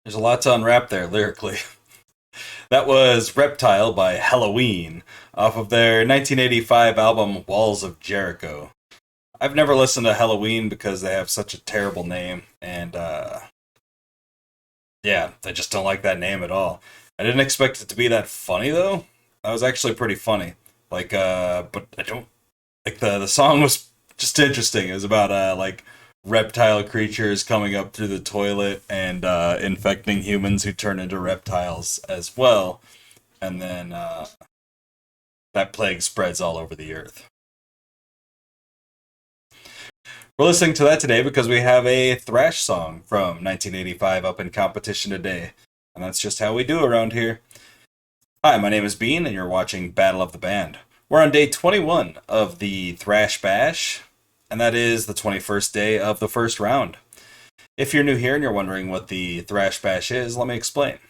There's a lot to unwrap there lyrically. That was Reptile by Halloween off of their 1985 album Walls of Jericho. I've never listened to Halloween because they have such a terrible name, and yeah, I just don't like that name at all. I didn't expect it to be that funny though. That was actually pretty funny. But I don't like the song was just interesting. It was about like reptile creatures coming up through the toilet and infecting humans who turn into reptiles as well, and then that plague spreads all over the earth. We're listening to that today because we have a thrash song from 1985 up in competition today, and that's just how we do around here. Hi, my name is Bean, and you're watching Battle of the Band. We're on day 21 of the Thrash Bash, and that is the 21st day of the first round. If you're new here and you're wondering what the Thrash Bash is, let me explain.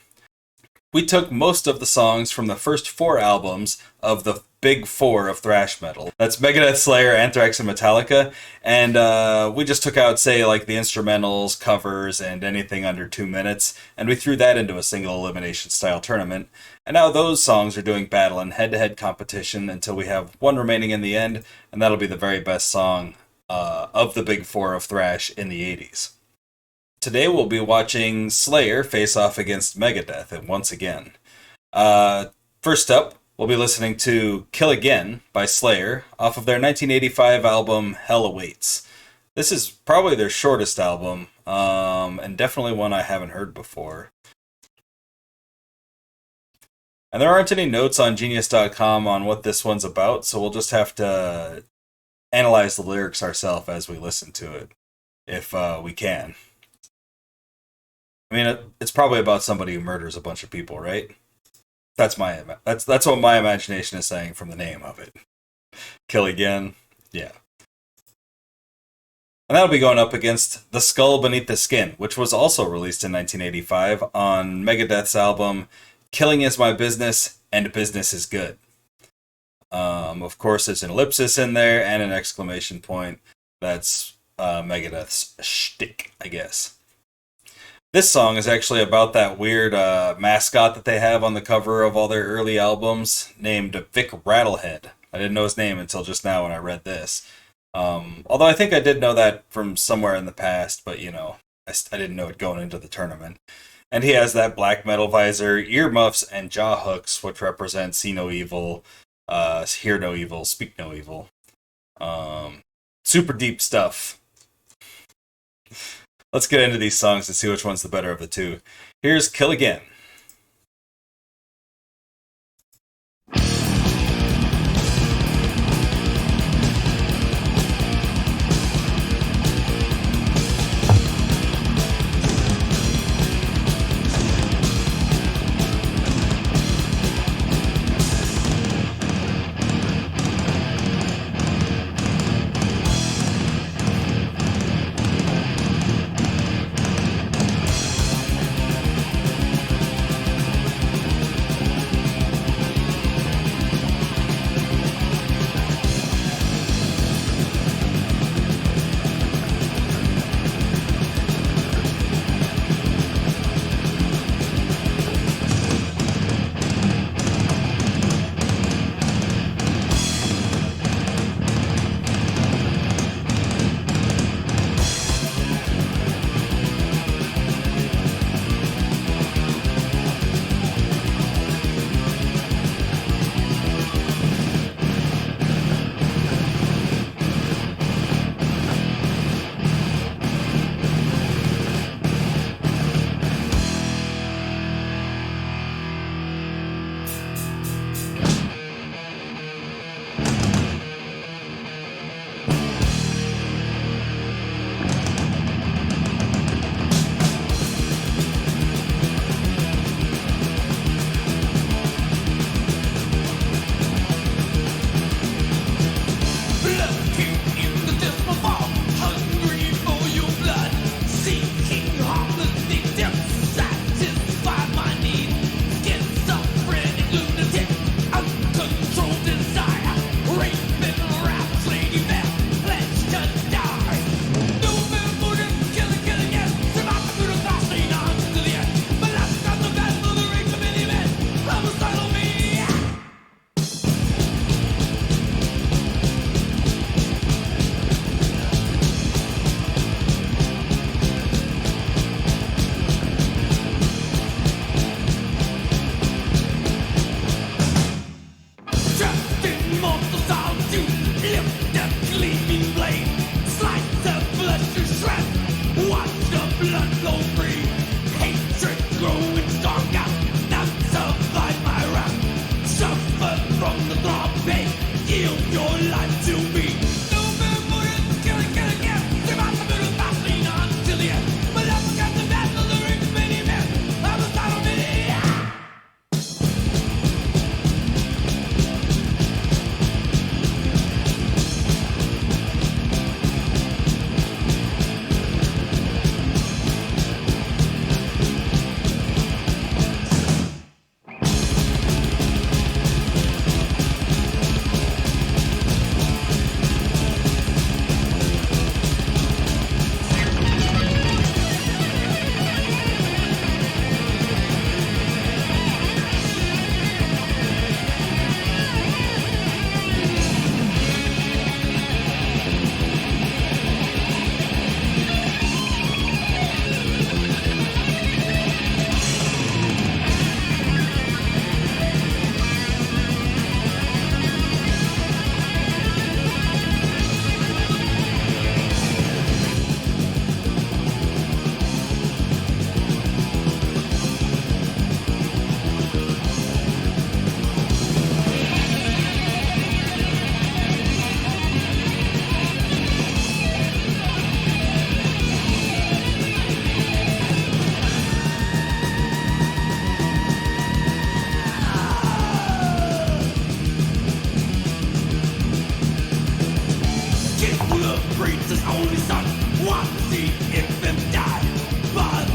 We took most of the songs from the first four albums of the big four of thrash metal. That's Megadeth, Slayer, Anthrax, and Metallica. And we just took out, say, like the instrumentals, covers, and anything under 2 minutes, and we threw that into a single elimination style tournament. And now those songs are doing battle in head-to-head competition until we have one remaining in the end, and that'll be the very best song of the big four of thrash in the 80s. Today we'll be watching Slayer face off against Megadeth, and once again. First up, we'll be listening to Kill Again by Slayer off of their 1985 album Hell Awaits. This is probably their shortest album, and definitely one I haven't heard before. And there aren't any notes on Genius.com on what this one's about, so we'll just have to analyze the lyrics ourselves as we listen to it, if we can. I mean, it's probably about somebody who murders a bunch of people, right? That's what my imagination is saying from the name of it. Kill Again, yeah. And that'll be going up against The Skull Beneath the Skin, which was also released in 1985 on Megadeth's album Killing Is My Business and Business Is Good. Of course, there's an ellipsis in there and an exclamation point. That's Megadeth's shtick, I guess. This song is actually about that weird mascot that they have on the cover of all their early albums, named Vic Rattlehead. I didn't know his name until just now when I read this. Although I think I did know that from somewhere in the past, but I didn't know it going into the tournament. And he has that black metal visor, earmuffs, and jaw hooks, which represent see no evil, hear no evil, speak no evil. Super deep stuff. Let's get into these songs and see which one's the better of the two. Here's Kill Again.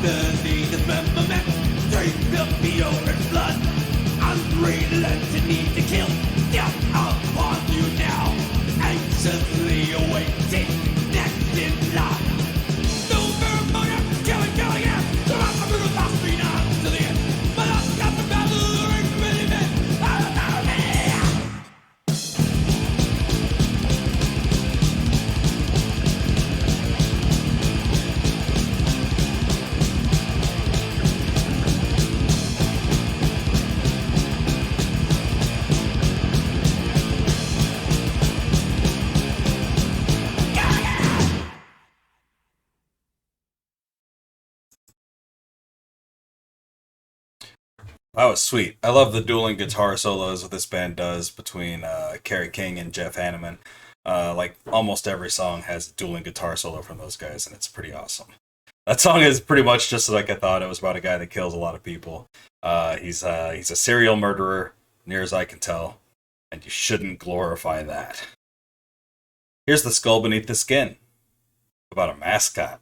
underneath dismemberment, drink of pure and blood. Unrelenting need to kill, death upon you now, anxiously awaiting next in line. No ceremony, killing again. The rest of the last me now to the end. But I've got the battle of the ring, many men. I don't know me. That was sweet. I love the dueling guitar solos that this band does between Kerry King and Jeff Hanneman. Like almost every song has a dueling guitar solo from those guys, and it's pretty awesome. That song is pretty much just like I thought. It was about a guy that kills a lot of people. He's a serial murderer, near as I can tell, and you shouldn't glorify that. Here's The Skull Beneath the Skin, about a mascot.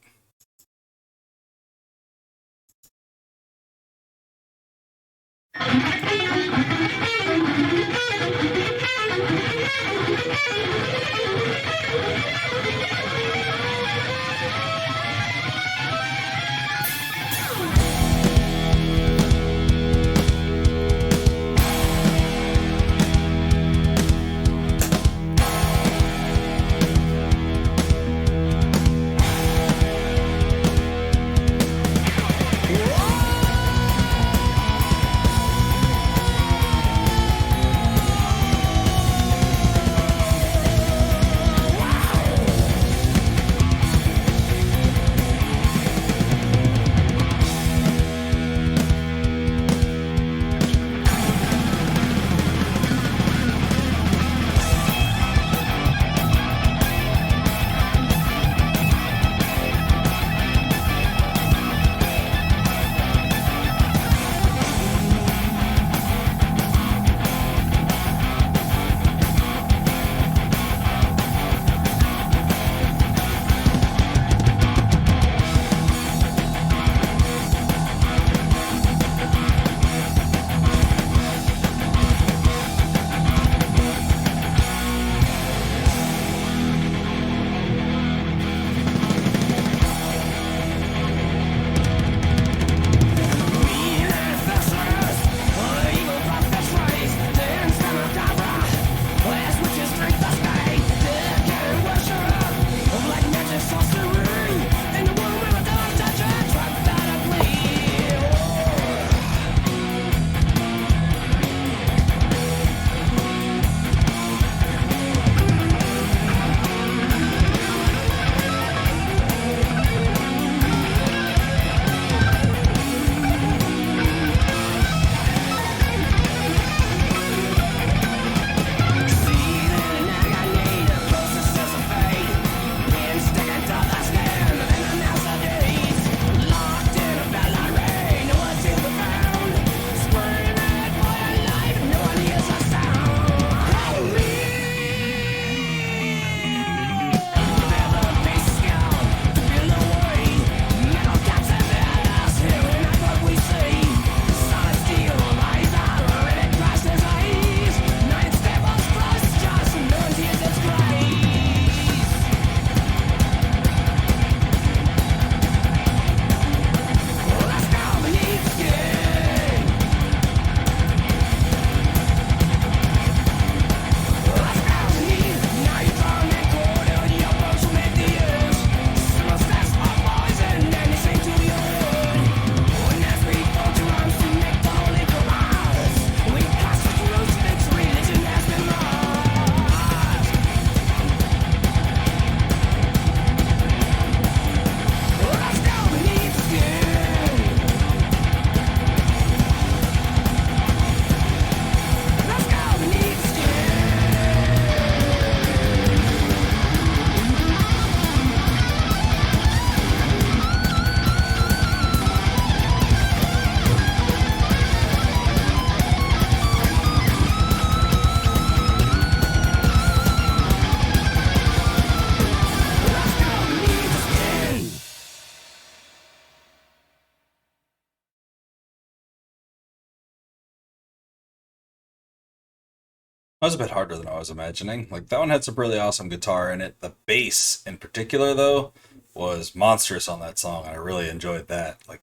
was a bit harder than I was imagining. Like, that one had some really awesome guitar in it. The bass, in particular, though, was monstrous on that song. I really enjoyed that. Like,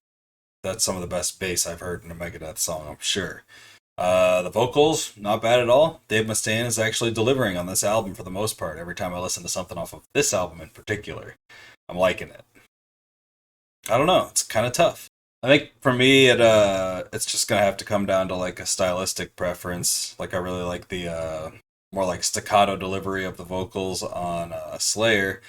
that's some of the best bass I've heard in a Megadeth song, I'm sure. The vocals, not bad at all. Dave Mustaine is actually delivering on this album for the most part. Every time I listen to something off of this album in particular, I'm liking it. I don't know. It's kind of tough. I think for me, it's just gonna have to come down to like a stylistic preference. Like I really like the more like staccato delivery of the vocals on Slayer.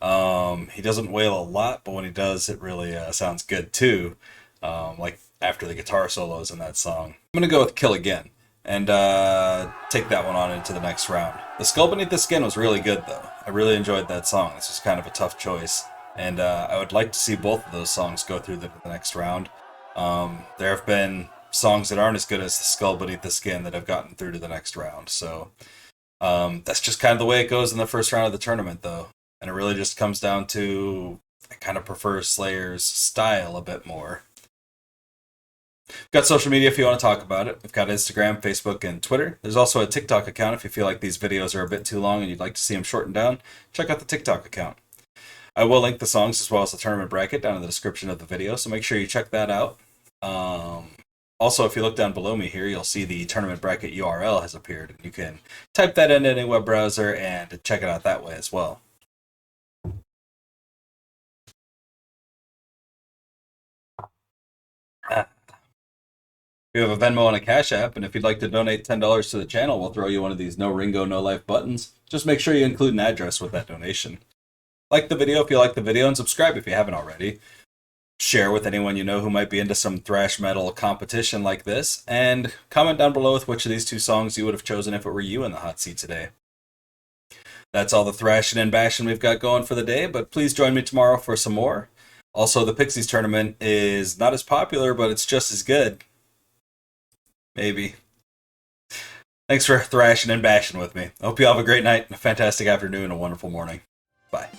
He doesn't wail a lot, but when he does, it really sounds good too. Like after the guitar solos in that song. I'm gonna go with Kill Again and take that one on into the next round. The Skull Beneath the Skin was really good though. I really enjoyed that song. This was kind of a tough choice. And I would like to see both of those songs go through the next round. There have been songs that aren't as good as The Skull Beneath the Skin that have gotten through to the next round. So that's just kind of the way it goes in the first round of the tournament, though. And it really just comes down to I kind of prefer Slayer's style a bit more. We've got social media if you want to talk about it. We've got Instagram, Facebook, and Twitter. There's also a TikTok account if you feel like these videos are a bit too long and you'd like to see them shortened down. Check out the TikTok account. I will link the songs as well as the tournament bracket down in the description of the video, so make sure you check that out. Also, if you look down below me here, you'll see the tournament bracket URL has appeared, and you can type that into any web browser and check it out that way as well. We have a Venmo and a Cash App, and if you'd like to donate $10 to the channel, we'll throw you one of these No Ringo, No Life buttons. Just make sure you include an address with that donation. Like the video if you like the video, and subscribe if you haven't already. Share with anyone you know who might be into some thrash metal competition like this, and comment down below with which of these two songs you would have chosen if it were you in the hot seat today. That's all the thrashing and bashing we've got going for the day, but please join me tomorrow for some more. Also, the Pixies tournament is not as popular, but it's just as good. Maybe. Thanks for thrashing and bashing with me. I hope you all have a great night, a fantastic afternoon, and a wonderful morning. Bye.